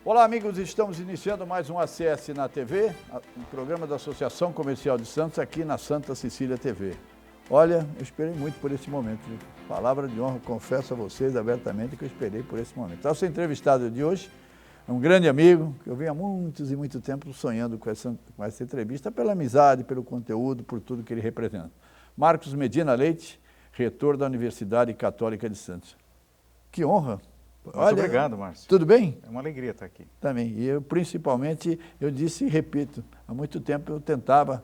Olá, amigos, estamos iniciando mais um ACS na TV, um programa da Associação Comercial de Santos, aqui na Santa Cecília TV. Olha, eu esperei muito por esse momento, viu? Palavra de honra, confesso a vocês abertamente que eu esperei por esse momento. Então, o entrevistado de hoje é um grande amigo, que eu venho há muitos e muito tempo sonhando com essa entrevista, pela amizade, pelo conteúdo, por tudo que ele representa. Marcos Medina Leite, reitor da Universidade Católica de Santos. Que honra! Muito obrigado, Márcio. Tudo bem? É uma alegria estar aqui. Também. E eu, principalmente, eu disse e repito, há muito tempo eu tentava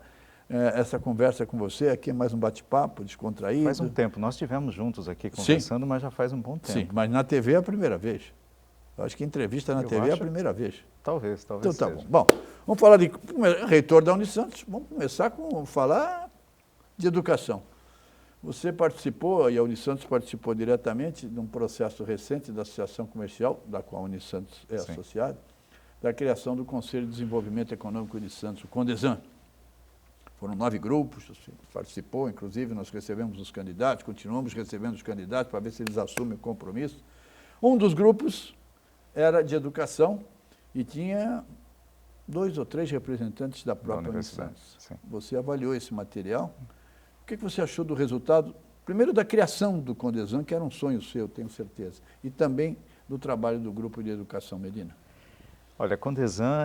essa conversa com você, aqui é mais um bate-papo, descontraído. Faz um tempo, nós estivemos juntos aqui conversando, mas já faz um bom tempo. Sim, mas na TV é a primeira vez. Eu acho que entrevista na TV é a primeira vez. Talvez então, tá seja. Bom, vamos falar de reitor da Unisantos, vamos começar com falar de educação. Você participou, e a Unisantos participou diretamente, de um processo recente da Associação Comercial, da qual a Unisantos é associada, da criação do Conselho de Desenvolvimento Econômico de Santos, o CONDESAN. Foram 9 grupos, você participou, inclusive nós recebemos os candidatos, continuamos recebendo os candidatos para ver se eles assumem o compromisso. Um dos grupos era de educação e tinha 2 ou 3 representantes da própria Unisantos. Você avaliou esse material. O que você achou do resultado, primeiro da criação do CONDESAN, que era um sonho seu, tenho certeza, e também do trabalho do Grupo de Educação Medina? Olha, CONDESAN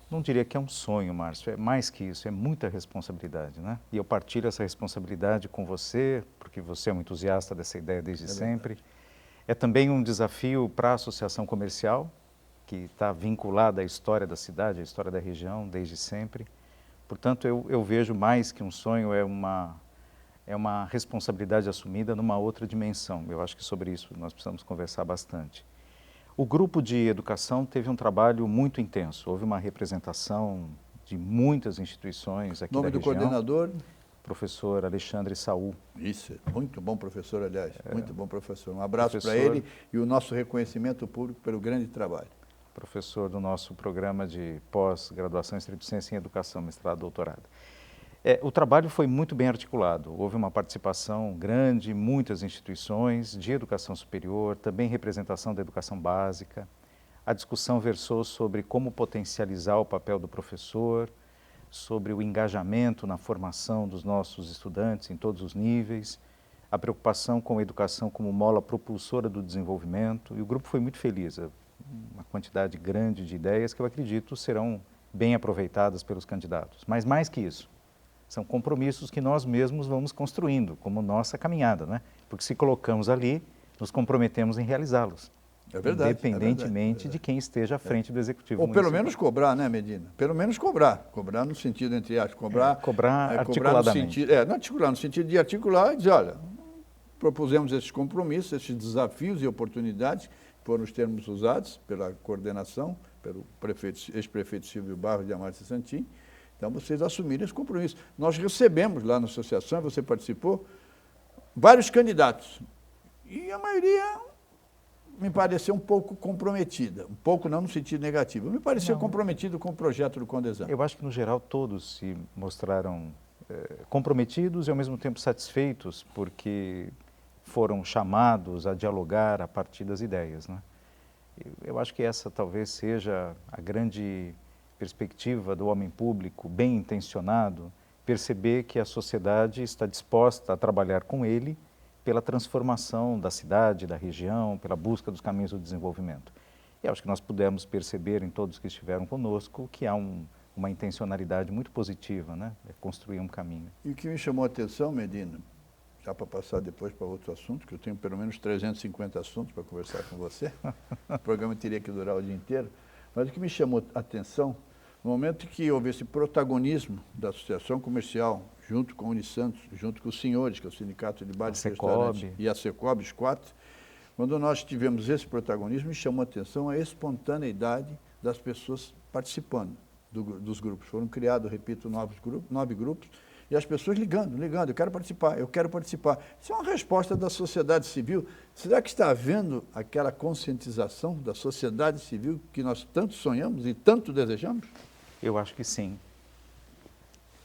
não diria que é um sonho, Márcio, é mais que isso, é muita responsabilidade, né? E eu partilho essa responsabilidade com você, porque você é um entusiasta dessa ideia desde sempre. É também um desafio para a Associação Comercial, que está vinculada à história da cidade, à história da região, desde sempre. Portanto, eu vejo mais que um sonho, é uma responsabilidade assumida numa outra dimensão. Eu acho que sobre isso nós precisamos conversar bastante. O grupo de educação teve um trabalho muito intenso. Houve uma representação de muitas instituições aqui da região. Nome do coordenador? Professor Alexandre Saul. Isso, muito bom professor, aliás, muito bom professor. Um abraço para ele e o nosso reconhecimento público pelo grande trabalho. Professor do nosso programa de pós-graduação em estrito senso em educação, mestrado, doutorado. O trabalho foi muito bem articulado, houve uma participação grande, muitas instituições de educação superior, também representação da educação básica. A discussão versou sobre como potencializar o papel do professor, sobre o engajamento na formação dos nossos estudantes em todos os níveis, a preocupação com a educação como mola propulsora do desenvolvimento, e o grupo foi muito feliz. Uma quantidade grande de ideias que eu acredito serão bem aproveitadas pelos candidatos. Mas mais que isso, são compromissos que nós mesmos vamos construindo como nossa caminhada, né? Porque se colocamos ali, nos comprometemos em realizá-los. É verdade. Independentemente de quem esteja à frente do Executivo Ou municipal. pelo menos cobrar, né, Medina? Pelo menos cobrar. Cobrar no sentido, entre aspas, cobrar articuladamente. Não articular, no sentido de articular e dizer, olha, propusemos esses compromissos, esses desafios e oportunidades, foram os termos usados pela coordenação, pelo ex-prefeito Silvio Barros de Amarante Santim. Então, vocês assumiram esse compromisso. Nós recebemos lá na associação, você participou, vários candidatos. E a maioria me pareceu um pouco comprometida. Um pouco não no sentido negativo. Me pareceu comprometido com o projeto do CONDESAN. Eu acho que, no geral, todos se mostraram comprometidos e, ao mesmo tempo, satisfeitos, porque foram chamados a dialogar a partir das ideias, né? Eu acho que essa talvez seja a grande perspectiva do homem público, bem intencionado, perceber que a sociedade está disposta a trabalhar com ele pela transformação da cidade, da região, pela busca dos caminhos do desenvolvimento. E acho que nós pudemos perceber em todos que estiveram conosco que há uma intencionalidade muito positiva, né? É construir um caminho. E o que me chamou a atenção, Medina, já para passar depois para outro assunto, que eu tenho pelo menos 350 assuntos para conversar com você, o programa teria que durar o dia inteiro, mas o que me chamou a atenção, no momento que houve esse protagonismo da Associação Comercial, junto com a Unisantos, junto com os senhores, que é o Sindicato de Bares e Restaurantes, e a Secob, os 4, quando nós tivemos esse protagonismo, me chamou a atenção a espontaneidade das pessoas participando dos grupos. Foram criados, repito, 9 grupos, e as pessoas ligando, eu quero participar. Isso é uma resposta da sociedade civil. Será que está havendo aquela conscientização da sociedade civil que nós tanto sonhamos e tanto desejamos? Eu acho que sim.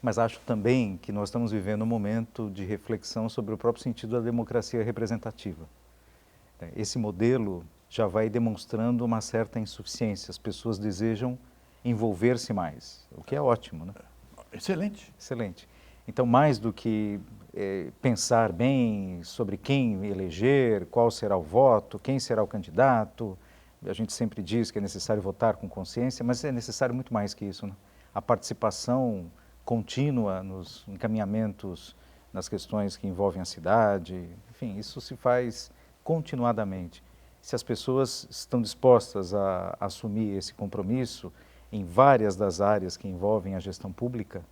Mas acho também que nós estamos vivendo um momento de reflexão sobre o próprio sentido da democracia representativa. Esse modelo já vai demonstrando uma certa insuficiência. As pessoas desejam envolver-se mais, o que é ótimo, né? Excelente. Excelente. Então, mais do que pensar bem sobre quem eleger, qual será o voto, quem será o candidato, a gente sempre diz que é necessário votar com consciência, mas é necessário muito mais que isso, né? A participação contínua nos encaminhamentos, nas questões que envolvem a cidade, enfim, isso se faz continuadamente. Se as pessoas estão dispostas a assumir esse compromisso em várias das áreas que envolvem a gestão pública,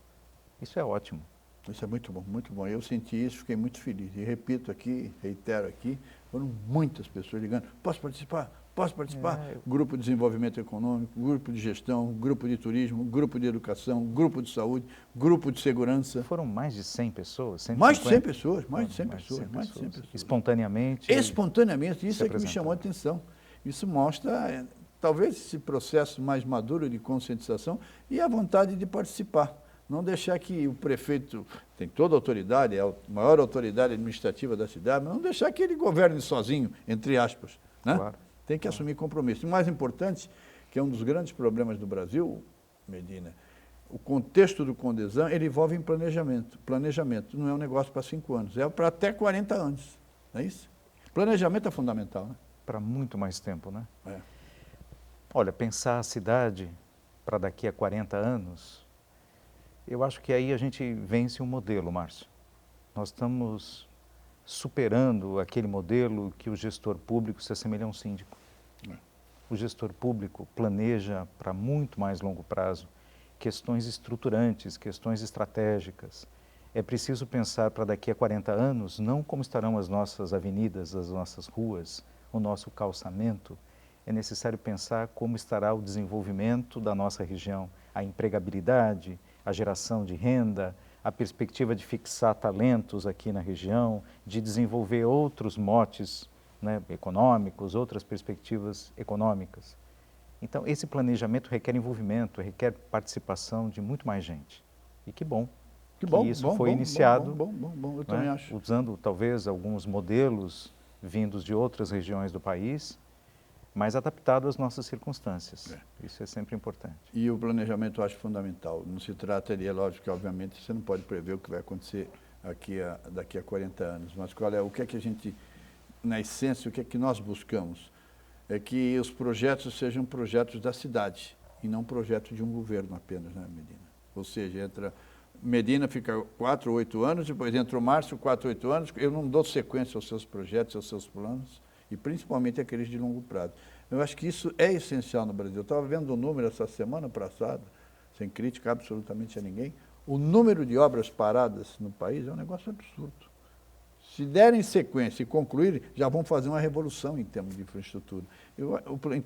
isso é ótimo. Isso é muito bom, muito bom. Eu senti isso, fiquei muito feliz. E repito aqui, reitero aqui, foram muitas pessoas ligando. Posso participar? Posso participar? Grupo de desenvolvimento econômico, grupo de gestão, grupo de turismo, grupo de educação, grupo de saúde, grupo de segurança. Foram mais de 100 pessoas? 150? Mais de 100 pessoas, mais de 100 pessoas, mais de 100 pessoas. Espontaneamente? Espontaneamente, isso é que me chamou a atenção. Isso mostra, talvez, esse processo mais maduro de conscientização e a vontade de participar. Não deixar que o prefeito, tem toda a autoridade, é a maior autoridade administrativa da cidade, mas não deixar que ele governe sozinho, entre aspas, né? Claro. Tem que assumir compromisso. E o mais importante, que é um dos grandes problemas do Brasil, Medina, o contexto do Condesan, ele envolve em planejamento. Planejamento não é um negócio para 5 anos, é para até 40 anos, não é isso? Planejamento é fundamental, né? Para muito mais tempo, né? É. Olha, pensar a cidade para daqui a 40 anos, eu acho que aí a gente vence um modelo, Márcio. Nós estamos superando aquele modelo que o gestor público se assemelha a um síndico. O gestor público planeja para muito mais longo prazo questões estruturantes, questões estratégicas. É preciso pensar para daqui a 40 anos, não como estarão as nossas avenidas, as nossas ruas, o nosso calçamento. É necessário pensar como estará o desenvolvimento da nossa região, a empregabilidade, a geração de renda, a perspectiva de fixar talentos aqui na região, de desenvolver outros motes, né, econômicos, outras perspectivas econômicas. Então, esse planejamento requer envolvimento, requer participação de muito mais gente. E que bom Que bom, isso bom, foi bom, iniciado, bom, eu também né, acho. usando talvez alguns modelos vindos de outras regiões do país, mas adaptado às nossas circunstâncias. Isso é sempre importante. E o planejamento eu acho fundamental. Não se trata de, é lógico que obviamente você não pode prever o que vai acontecer daqui a 40 anos, mas o que é que a gente, na essência, o que é que nós buscamos? É que os projetos sejam projetos da cidade e não projetos de um governo apenas, né, Medina? Ou seja, Medina fica 4 ou 8 anos, depois entra o Márcio, 4 ou 8 anos, eu não dou sequência aos seus projetos, aos seus planos, e principalmente aqueles de longo prazo. Eu acho que isso é essencial no Brasil. Eu estava vendo o número essa semana passada, sem crítica absolutamente a ninguém, o número de obras paradas no país é um negócio absurdo. Se derem sequência e concluírem, já vão fazer uma revolução em termos de infraestrutura.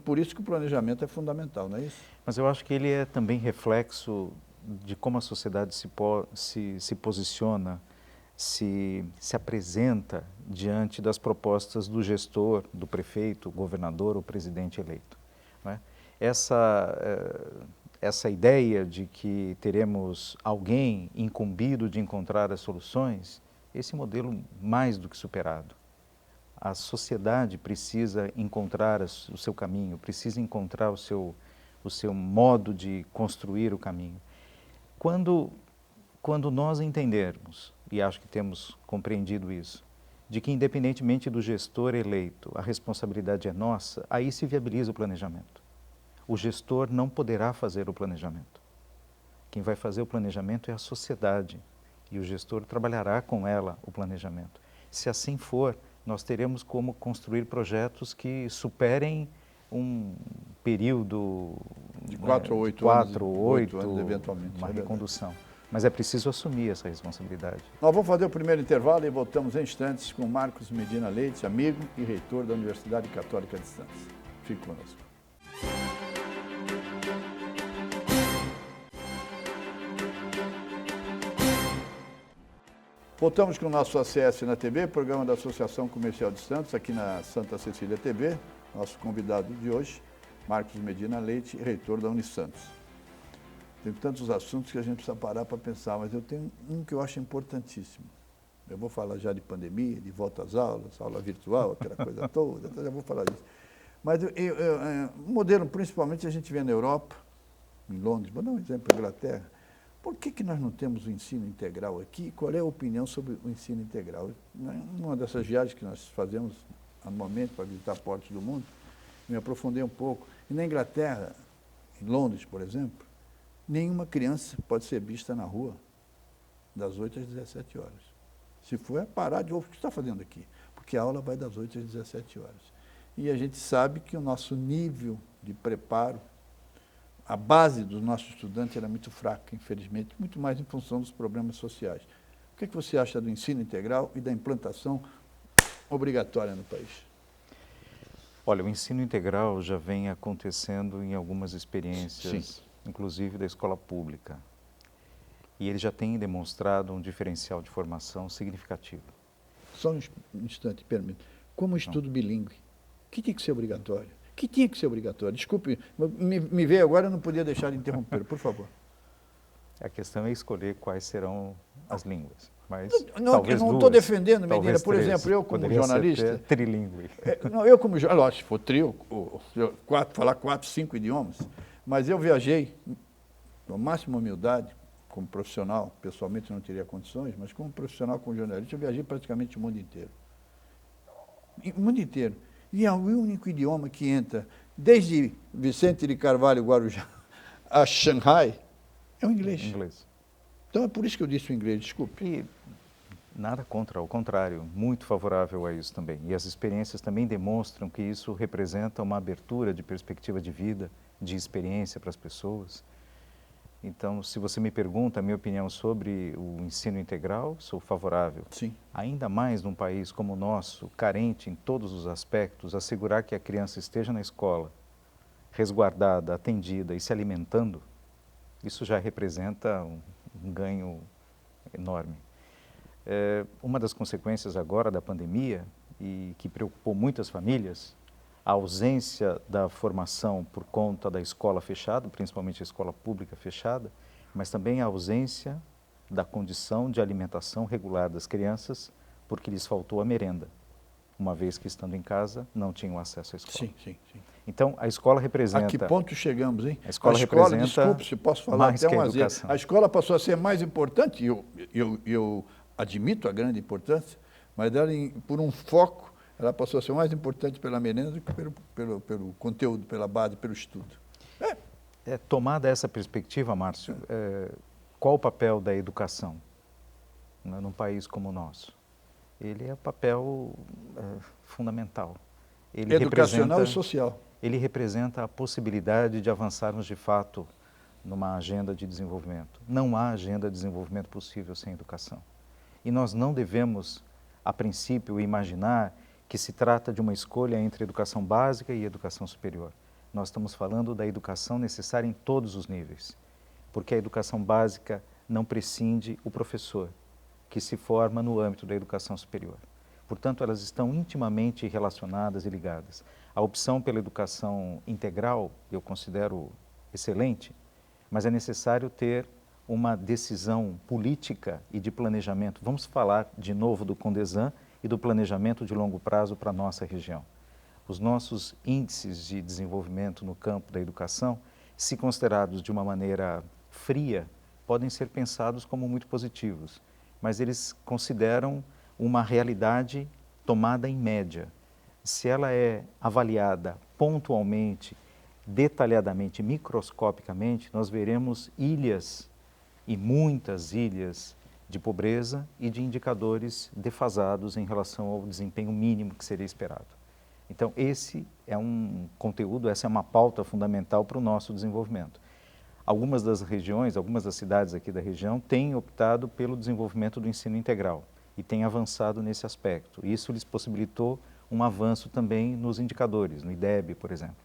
Por isso que o planejamento é fundamental, não é isso? Mas eu acho que ele é também reflexo de como a sociedade se posiciona, se apresenta diante das propostas do gestor, do prefeito, governador ou presidente eleito, não é? Essa ideia de que teremos alguém incumbido de encontrar as soluções, esse modelo mais do que superado. A sociedade precisa encontrar o seu caminho, precisa encontrar o seu modo de construir o caminho. Quando nós entendermos, e acho que temos compreendido isso, de que independentemente do gestor eleito, a responsabilidade é nossa, aí se viabiliza o planejamento. O gestor não poderá fazer o planejamento. Quem vai fazer o planejamento é a sociedade, e o gestor trabalhará com ela o planejamento. Se assim for, nós teremos como construir projetos que superem um período de 4 ou 8 anos, eventualmente. Uma recondução. Mas é preciso assumir essa responsabilidade. Nós vamos fazer o primeiro intervalo e voltamos em instantes com Marcos Medina Leite, amigo e reitor da Universidade Católica de Santos. Fique conosco. Voltamos com o nosso ACS na TV, programa da Associação Comercial de Santos, aqui na Santa Cecília TV. Nosso convidado de hoje, Marcos Medina Leite, reitor da Unisantos. Tem tantos assuntos que a gente precisa parar para pensar, mas eu tenho um que eu acho importantíssimo. Eu vou falar já de pandemia, de volta às aulas, aula virtual, aquela coisa toda, já vou falar disso. Mas o modelo, principalmente, a gente vê na Europa, em Londres, vou dar um exemplo, Inglaterra. Por que nós não temos o ensino integral aqui? Qual é a opinião sobre o ensino integral? Numa dessas viagens que nós fazemos anualmente para visitar portos do mundo, me aprofundei um pouco. E na Inglaterra, em Londres, por exemplo, nenhuma criança pode ser vista na rua das 8 às 17 horas. Se for, é parar de ouvir o que está fazendo aqui, porque a aula vai das 8 às 17 horas. E a gente sabe que o nosso nível de preparo, a base dos nossos estudantes era muito fraca, infelizmente, muito mais em função dos problemas sociais. O que você acha do ensino integral e da implantação obrigatória no país? Olha, o ensino integral já vem acontecendo em algumas experiências, Sim, inclusive da escola pública. E ele já tem demonstrado um diferencial de formação significativo. Só um instante, permita. Como estudo bilíngue, que tinha que ser obrigatório? Que tinha que ser obrigatório? Desculpe, me veio agora, eu não podia deixar de interromper, por favor. A questão é escolher quais serão as línguas. Mas Não, talvez eu não estou duas, defendendo, Medina. Por três. exemplo, eu como Poderia jornalista... ser até trilingüe. Não, eu como jornalista, se for trio, falar 4, 5 idiomas, mas eu viajei, com a máxima humildade, como profissional, pessoalmente não teria condições, mas como profissional, como jornalista, eu viajei praticamente o mundo inteiro. O mundo inteiro. E é o único idioma que entra, desde Vicente de Carvalho, Guarujá, a Xangai, é o inglês. Então é por isso que eu disse o inglês, desculpe. E nada contra, ao contrário, muito favorável a isso também. E as experiências também demonstram que isso representa uma abertura de perspectiva de vida, de experiência para as pessoas. Então, se você me pergunta a minha opinião sobre o ensino integral, sou favorável. Sim. Ainda mais num país como o nosso, carente em todos os aspectos, assegurar que a criança esteja na escola, resguardada, atendida e se alimentando, isso já representa um ganho enorme. Uma das consequências agora da pandemia, e que preocupou muitas famílias, a ausência da formação por conta da escola fechada, principalmente a escola pública fechada, mas também a ausência da condição de alimentação regular das crianças, porque lhes faltou a merenda, uma vez que, estando em casa, não tinham acesso à escola. Sim. Então, a escola representa... A que ponto chegamos, hein? A escola representa, desculpe, se posso falar mais até que a um educação. A escola passou a ser mais importante, e eu admito a grande importância, mas ela, por um foco, ela passou a ser mais importante pela merenda do que pelo conteúdo, pela base, pelo estudo. Tomada essa perspectiva, Márcio, qual o papel da educação, né, num país como o nosso? Ele é papel fundamental. Ele Educacional e social. Ele representa a possibilidade de avançarmos de fato numa agenda de desenvolvimento. Não há agenda de desenvolvimento possível sem educação. E nós não devemos, a princípio, imaginar que se trata de uma escolha entre educação básica e educação superior. Nós estamos falando da educação necessária em todos os níveis, porque a educação básica não prescinde o professor, que se forma no âmbito da educação superior. Portanto, elas estão intimamente relacionadas e ligadas. A opção pela educação integral eu considero excelente, mas é necessário ter uma decisão política e de planejamento. Vamos falar de novo do Condesan e do planejamento de longo prazo para a nossa região. Os nossos índices de desenvolvimento no campo da educação, se considerados de uma maneira fria, podem ser pensados como muito positivos, mas eles consideram uma realidade tomada em média. Se ela é avaliada pontualmente, detalhadamente, microscopicamente, nós veremos ilhas e muitas ilhas de pobreza e de indicadores defasados em relação ao desempenho mínimo que seria esperado. Então, esse é um conteúdo, essa é uma pauta fundamental para o nosso desenvolvimento. Algumas das regiões, algumas das cidades aqui da região têm optado pelo desenvolvimento do ensino integral e têm avançado nesse aspecto. Isso lhes possibilitou um avanço também nos indicadores, no IDEB, por exemplo.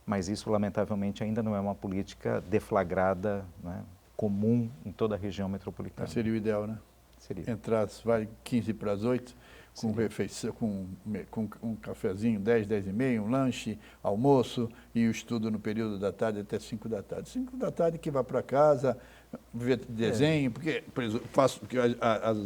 Mas isso, lamentavelmente, ainda não é uma política deflagrada, né, comum em toda a região metropolitana. Seria o ideal, né? Seria. Entrar, vai 15 para as 8, com refeição, com um cafezinho, 10, 10 e meia, um lanche, almoço e o estudo no período da tarde até 5 da tarde. 5 da tarde que vá para casa, ver desenho, porque por exemplo, faço porque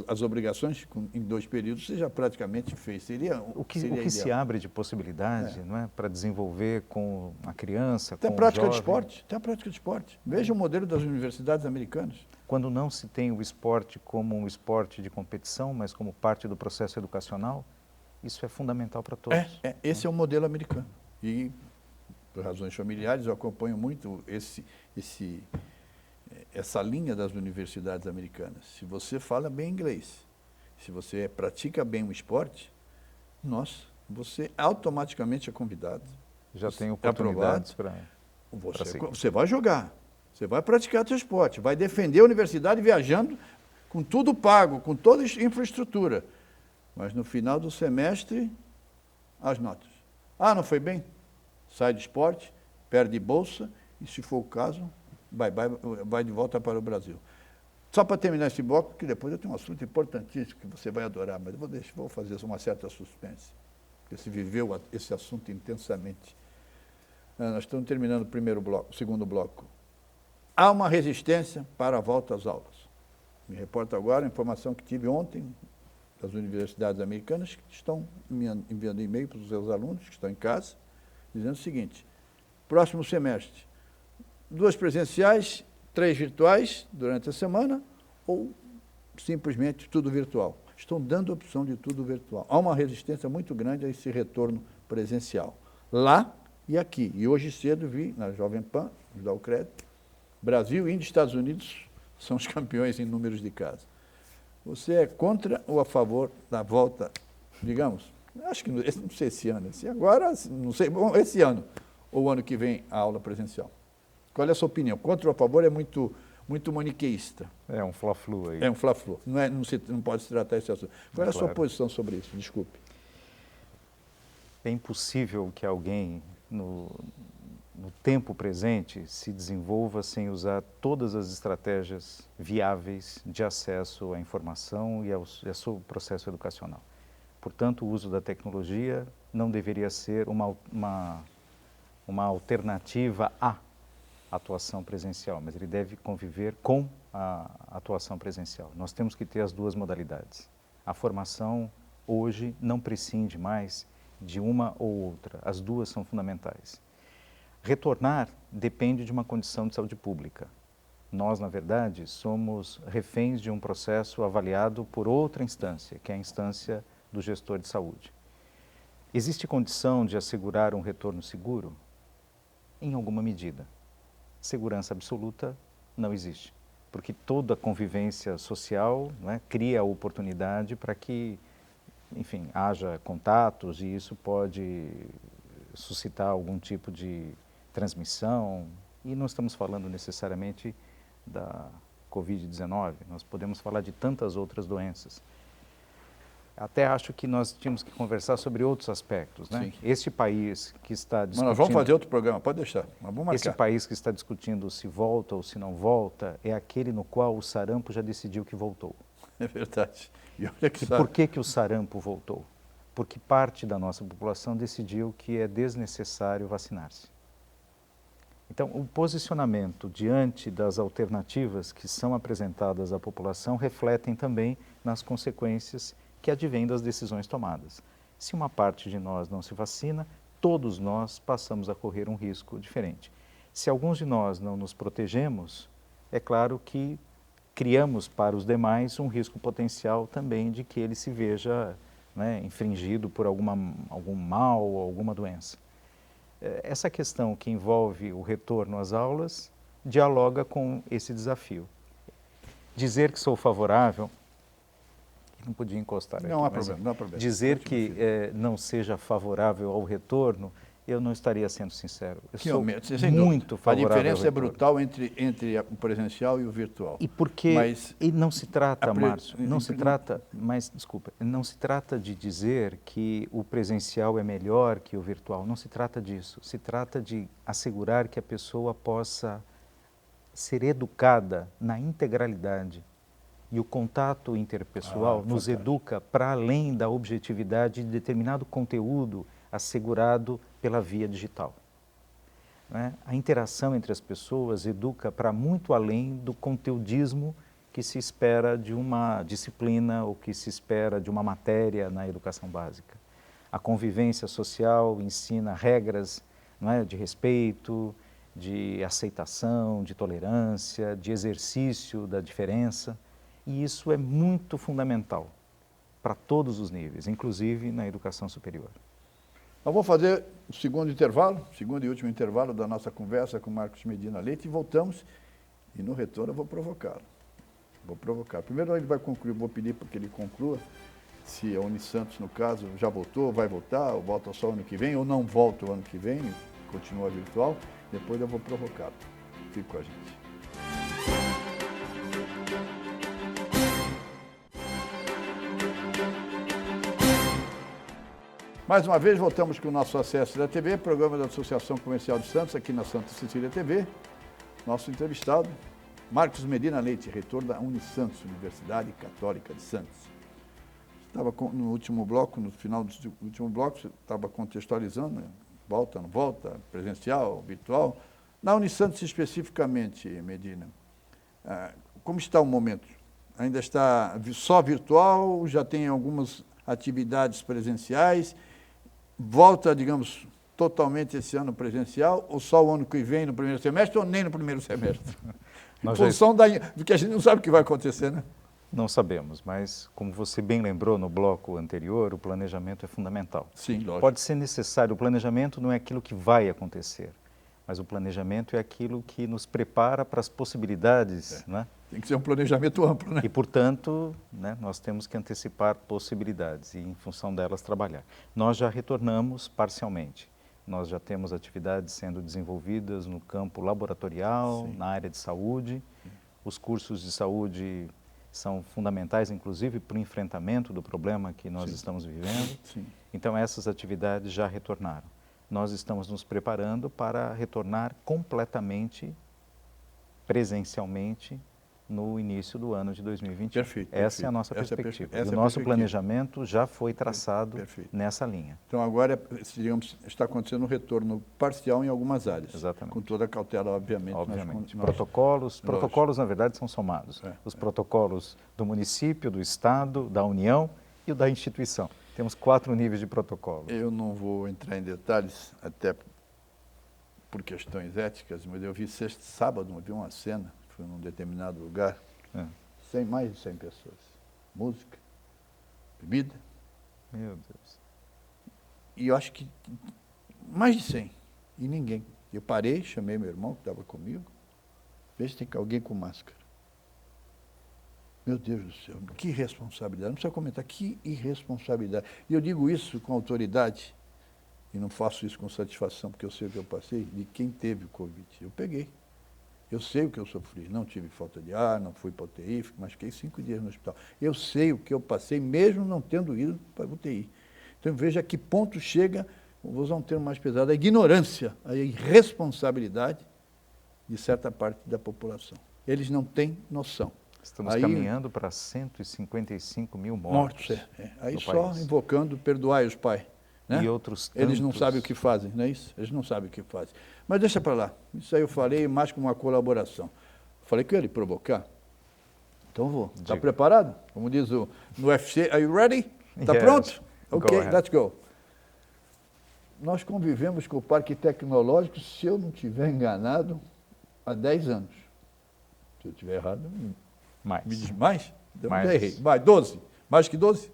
as obrigações em 2 períodos você já praticamente fez. Seria O que ideal. se abre de possibilidade, não é, para desenvolver com a criança, Até com o prática de jovem. esporte, até a prática de esporte. Veja o modelo das universidades americanas. Quando não se tem o esporte como um esporte de competição, mas como parte do processo educacional, isso é fundamental para todos. Esse é o modelo americano. E, por razões familiares, eu acompanho muito essa linha das universidades americanas. Se você fala bem inglês, se você pratica bem o esporte, você automaticamente é convidado. Já tem oportunidades para Você vai jogar, você vai praticar seu esporte, vai defender a universidade viajando com tudo pago, com toda a infraestrutura. Mas no final do semestre, as notas. Não foi bem? Sai do esporte, perde bolsa e, se for o caso, vai de volta para o Brasil. Só para terminar esse bloco, que depois eu tenho um assunto importantíssimo que você vai adorar, mas vou fazer uma certa suspense, porque se viveu esse assunto intensamente. Nós estamos terminando o segundo bloco. Há uma resistência para a volta às aulas. Me reporto agora a informação que tive ontem das universidades americanas, que estão enviando e-mail para os seus alunos que estão em casa, dizendo o seguinte: próximo semestre, 2 presenciais, 3 virtuais durante a semana, ou simplesmente tudo virtual. Estão dando a opção de tudo virtual. Há uma resistência muito grande a esse retorno presencial, lá e aqui. E hoje cedo vi na Jovem Pan, nos dá o crédito, Brasil, Índia e Estados Unidos são os campeões em números de casos. Você é contra ou a favor da volta, digamos, acho que não sei esse ano, agora, não sei, bom, esse ano, ou o ano que vem, a aula presencial. Qual é a sua opinião? Contra ou a favor é muito maniqueísta. É um fla-flu aí. É um fla-flu, não pode se tratar esse assunto. Qual é a sua posição sobre isso? Desculpe. É impossível que alguém, no tempo presente, se desenvolva sem usar todas as estratégias viáveis de acesso à informação e ao seu processo educacional. Portanto, o uso da tecnologia não deveria ser uma alternativa à atuação presencial, mas ele deve conviver com a atuação presencial. Nós temos que ter as 2 modalidades. A formação, hoje, não prescinde mais de uma ou outra. As 2 são fundamentais. Retornar depende de uma condição de saúde pública. Nós, na verdade, somos reféns de um processo avaliado por outra instância, que é a instância do gestor de saúde. Existe condição de assegurar um retorno seguro? Em alguma medida. Segurança absoluta não existe, porque toda convivência social, não é, cria a oportunidade para que, enfim, haja contatos, e isso pode suscitar algum tipo de transmissão, e não estamos falando necessariamente da Covid-19, nós podemos falar de tantas outras doenças. Até acho que nós tínhamos que conversar sobre outros aspectos, né? Este país que está discutindo... Mas nós vamos fazer outro programa, pode deixar, mas vamos marcar. Esse país que está discutindo se volta ou se não volta é aquele no qual o sarampo já decidiu que voltou. É verdade. E olha que por que o sarampo voltou? Porque parte da nossa população decidiu que é desnecessário vacinar-se. Então, o posicionamento diante das alternativas que são apresentadas à população refletem também nas consequências que advêm das decisões tomadas. Se uma parte de nós não se vacina, todos nós passamos a correr um risco diferente. Se alguns de nós não nos protegemos, é claro que criamos para os demais um risco potencial também de que ele se veja, né, infringido por algum mal ou alguma doença. Essa questão que envolve o retorno às aulas dialoga com esse desafio. Dizer que sou favorável, não podia encostar aqui, não há problema. Dizer que não seja favorável ao retorno, eu não estaria sendo sincero. Eu sou muito favorável. A diferença é brutal entre o presencial e o virtual. E porque e não se trata, Márcio, não se trata de dizer que o presencial é melhor que o virtual. Não se trata disso. Se trata de assegurar que a pessoa possa ser educada na integralidade. E o contato interpessoal nos educa para além da objetividade de determinado conteúdo assegurado pela via digital. né? A interação entre as pessoas educa para muito além do conteudismo que se espera de uma disciplina ou que se espera de uma matéria na educação básica. A convivência social ensina regras, não é, de respeito, de aceitação, de tolerância, de exercício da diferença, e isso é muito fundamental para todos os níveis, inclusive na educação superior. Nós vamos fazer o segundo e último intervalo da nossa conversa com Marcos Medina Leite e voltamos, e no retorno eu vou provocá-lo. Vou provocar. Primeiro ele vai concluir, vou pedir para que ele conclua se a Unisantos, no caso, já voltou, vai voltar, ou volta só ano que vem, ou não volta o ano que vem, continua virtual. Depois eu vou provocá-lo. Fique com a gente. Mais uma vez, voltamos com o nosso Acesso da TV, programa da Associação Comercial de Santos, aqui na Santa Cecília TV. Nosso entrevistado, Marcos Medina Leite, reitor da Unisantos, Universidade Católica de Santos. Estava no último bloco, no final do último bloco, você estava contextualizando, né? Volta, não volta, presencial, virtual. Na Unisantos especificamente, Medina, como está o momento? Ainda está só virtual, já tem algumas atividades presenciais? Volta, digamos, totalmente esse ano presencial, ou só o ano que vem no primeiro semestre, ou nem no primeiro semestre? Em função do que a gente não sabe o que vai acontecer, né? Não sabemos, mas como você bem lembrou no bloco anterior, o planejamento é fundamental. Sim, lógico. Pode ser necessário, o planejamento não é aquilo que vai acontecer, mas o planejamento é aquilo que nos prepara para as possibilidades, né? Tem que ser um planejamento amplo, né? E, portanto, né, nós temos que antecipar possibilidades e, em função delas, trabalhar. Nós já retornamos parcialmente. Nós já temos atividades sendo desenvolvidas no campo laboratorial, sim, na área de saúde. Sim. Os cursos de saúde são fundamentais, inclusive, para o enfrentamento do problema que nós, sim, estamos vivendo. Sim. Então, essas atividades já retornaram. Nós estamos nos preparando para retornar completamente, presencialmente, no início do ano de 2021. Perfeito. Essa é a nossa perspectiva. E o nosso planejamento já foi traçado nessa linha. Então agora, digamos, está acontecendo um retorno parcial em algumas áreas. Exatamente. Com toda a cautela, obviamente. Obviamente. Protocolos, na verdade, são somados. Os protocolos do município, do Estado, da União e o da instituição. Temos 4 níveis de protocolo. Eu não vou entrar em detalhes, até por questões éticas, mas eu vi sábado, eu vi uma cena, foi num determinado lugar, mais de 100 pessoas. Música, bebida. Meu Deus. E eu acho que mais de 100, e ninguém. Eu parei, chamei meu irmão que estava comigo, veja se tem alguém com máscara. Meu Deus do céu, que irresponsabilidade. Não precisa comentar, que irresponsabilidade. E eu digo isso com autoridade, e não faço isso com satisfação, porque eu sei o que eu passei, de quem teve o Covid. Eu peguei. Eu sei o que eu sofri, não tive falta de ar, não fui para a UTI, mas fiquei 5 dias no hospital. Eu sei o que eu passei, mesmo não tendo ido para a UTI. Então veja a que ponto chega, vou usar um termo mais pesado, a ignorância, a irresponsabilidade de certa parte da população. Eles não têm noção. Estamos caminhando para 155 mil mortos. Aí só país. Invocando, perdoai-os, Pai. Né? E outros tantos... Eles não sabem o que fazem, não é isso? Eles não sabem o que fazem. Mas deixa para lá. Isso aí eu falei mais como uma colaboração. Falei que eu ia lhe provocar. Então vou. Está preparado? Como diz no UFC, are you ready? Está pronto? Ok, let's go. Nós convivemos com o Parque Tecnológico, se eu não estiver enganado, há 10 anos. Se eu estiver errado, mais. Me diz mais? Mais. Errei. Vai, 12. Mais que 12?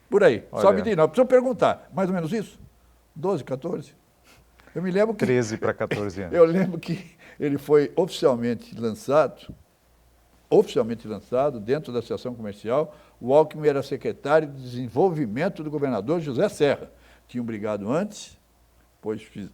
Por aí. Olha, só me diz, não precisa perguntar. Mais ou menos isso? 12, 14? Eu me lembro que... 13 para 14 anos. Eu lembro que ele foi oficialmente lançado dentro da Associação Comercial. O Alckmin era secretário de Desenvolvimento do governador José Serra. Tinham brigado antes, depois fiz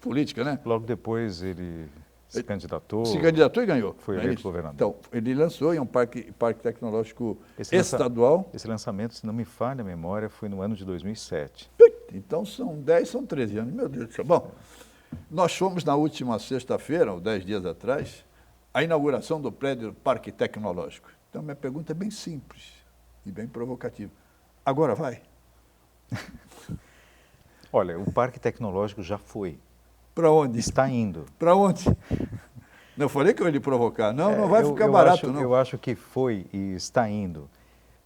política, né? Logo depois ele se candidatou. Se candidatou e ganhou. Foi eleito governador. Então, ele lançou em um parque tecnológico estadual. Esse lançamento, se não me falha a memória, foi no ano de 2007. Então, são 13 anos. Meu Deus do céu. Bom, nós fomos na última sexta-feira, ou 10 dias atrás, a inauguração do prédio do Parque Tecnológico. Então, minha pergunta é bem simples e bem provocativa. Agora vai? Olha, o Parque Tecnológico já foi. Para onde? Está indo. Para onde? Não falei que eu ia lhe provocar. Não, não vai ficar barato, não. Eu acho que foi e está indo.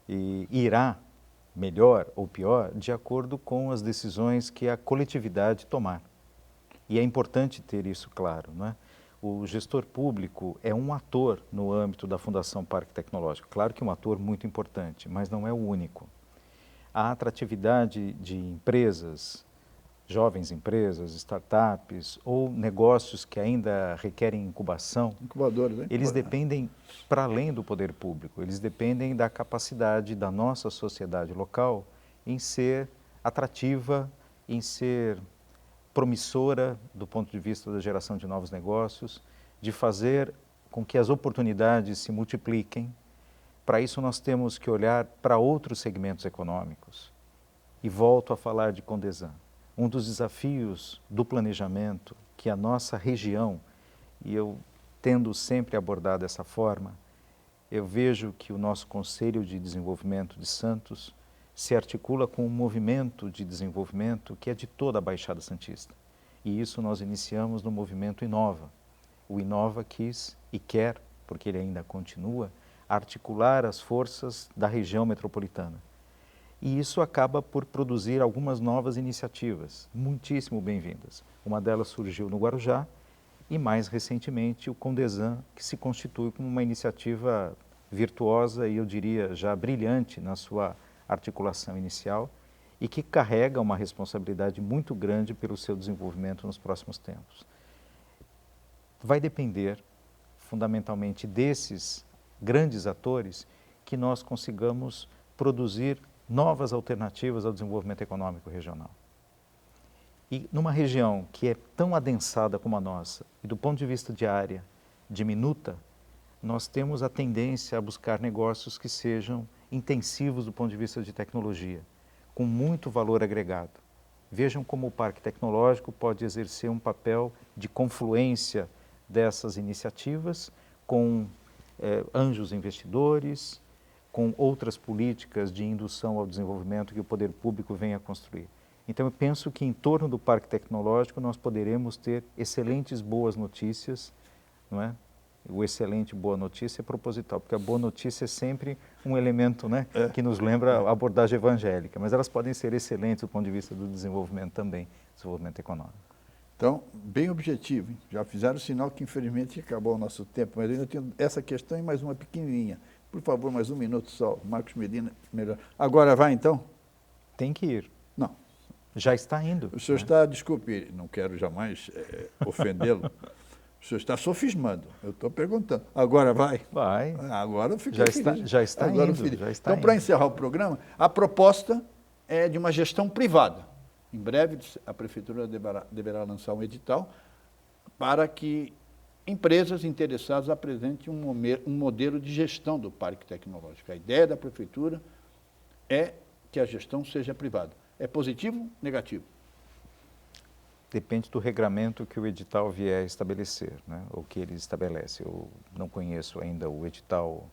E irá melhor ou pior de acordo com as decisões que a coletividade tomar. E é importante ter isso claro, não é? O gestor público é um ator no âmbito da Fundação Parque Tecnológico. Claro que é um ator muito importante, mas não é o único. A atratividade de empresas, jovens empresas, startups ou negócios que ainda requerem incubação, Incubadores, né? eles dependem para além do poder público, eles dependem da capacidade da nossa sociedade local em ser atrativa, em ser promissora do ponto de vista da geração de novos negócios, de fazer com que as oportunidades se multipliquem. Para isso nós temos que olhar para outros segmentos econômicos. E volto a falar de Condesan. Um dos desafios do planejamento que a nossa região, e eu tendo sempre abordado dessa forma, eu vejo que o nosso Conselho de Desenvolvimento de Santos se articula com um movimento de desenvolvimento que é de toda a Baixada Santista. E isso nós iniciamos no movimento Inova. O Inova quis e quer, porque ele ainda continua, articular as forças da região metropolitana. E isso acaba por produzir algumas novas iniciativas, muitíssimo bem-vindas. Uma delas surgiu no Guarujá e, mais recentemente, o Condesan, que se constitui como uma iniciativa virtuosa e, eu diria, já brilhante na sua articulação inicial e que carrega uma responsabilidade muito grande pelo seu desenvolvimento nos próximos tempos. Vai depender, fundamentalmente, desses grandes atores que nós consigamos produzir novas alternativas ao desenvolvimento econômico regional. E numa região que é tão adensada como a nossa, e do ponto de vista de área diminuta, nós temos a tendência a buscar negócios que sejam intensivos do ponto de vista de tecnologia, com muito valor agregado. Vejam como o Parque Tecnológico pode exercer um papel de confluência dessas iniciativas com anjos investidores, com outras políticas de indução ao desenvolvimento que o poder público vem a construir. Então eu penso que em torno do Parque Tecnológico nós poderemos ter excelentes boas notícias, não é? O excelente boa notícia é proposital, porque a boa notícia é sempre um elemento, né, que nos lembra a abordagem evangélica, mas elas podem ser excelentes do ponto de vista do desenvolvimento também, desenvolvimento econômico. Então, bem objetivo, hein? Já fizeram o sinal que infelizmente acabou o nosso tempo, mas eu ainda tenho essa questão e mais uma pequenininha. Por favor, mais um minuto só. Marcos Medina, melhor. Agora vai então? Tem que ir. Não. Já está indo. O senhor está, desculpe, não quero jamais ofendê-lo, o senhor está sofismando. Eu estou perguntando. Agora vai? Vai. Agora eu fico feliz. Já está agora indo. Já está então, para encerrar o programa, a proposta é de uma gestão privada. Em breve, a Prefeitura deverá lançar um edital para que empresas interessadas apresentem um modelo de gestão do Parque Tecnológico. A ideia da Prefeitura é que a gestão seja privada. É positivo ou negativo? Depende do regramento que o edital vier estabelecer, né? Ou que ele estabelece. Eu não conheço ainda o edital.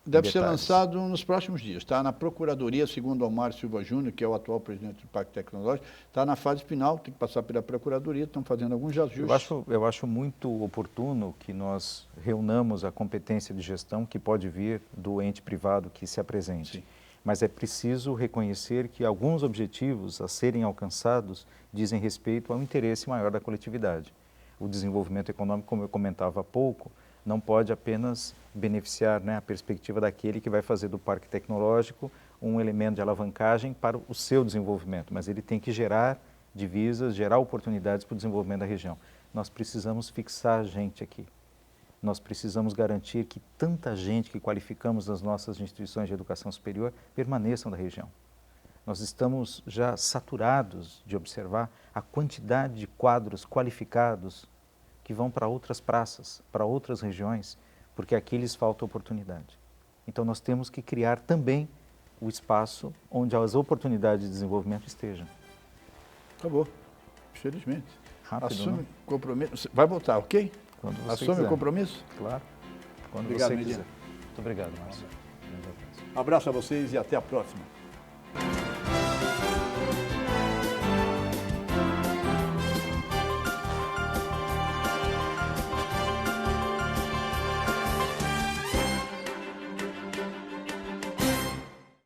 Deve ser lançado nos próximos dias. Está na Procuradoria, segundo Omar Silva Júnior, que é o atual presidente do Parque Tecnológico. Está na fase final, tem que passar pela Procuradoria, estão fazendo alguns ajustes. Eu acho muito oportuno que nós reunamos a competência de gestão que pode vir do ente privado que se apresente. Sim. Mas é preciso reconhecer que alguns objetivos a serem alcançados dizem respeito ao interesse maior da coletividade. O desenvolvimento econômico, como eu comentava há pouco, não pode apenas beneficiar, né, a perspectiva daquele que vai fazer do Parque Tecnológico um elemento de alavancagem para o seu desenvolvimento, mas ele tem que gerar divisas, gerar oportunidades para o desenvolvimento da região. Nós precisamos fixar gente aqui. Nós precisamos garantir que tanta gente que qualificamos nas nossas instituições de educação superior permaneçam da região. Nós estamos já saturados de observar a quantidade de quadros qualificados que vão para outras praças, para outras regiões, porque aqui lhes falta oportunidade. Então nós temos que criar também o espaço onde as oportunidades de desenvolvimento estejam. Acabou, infelizmente. Rápido, assume né? compromisso. Vai voltar, ok? Quando você assume quiser. o compromisso? Claro. Quando Obrigado, você Medina. quiser. Muito obrigado, Márcio. Abraço a vocês e até a próxima.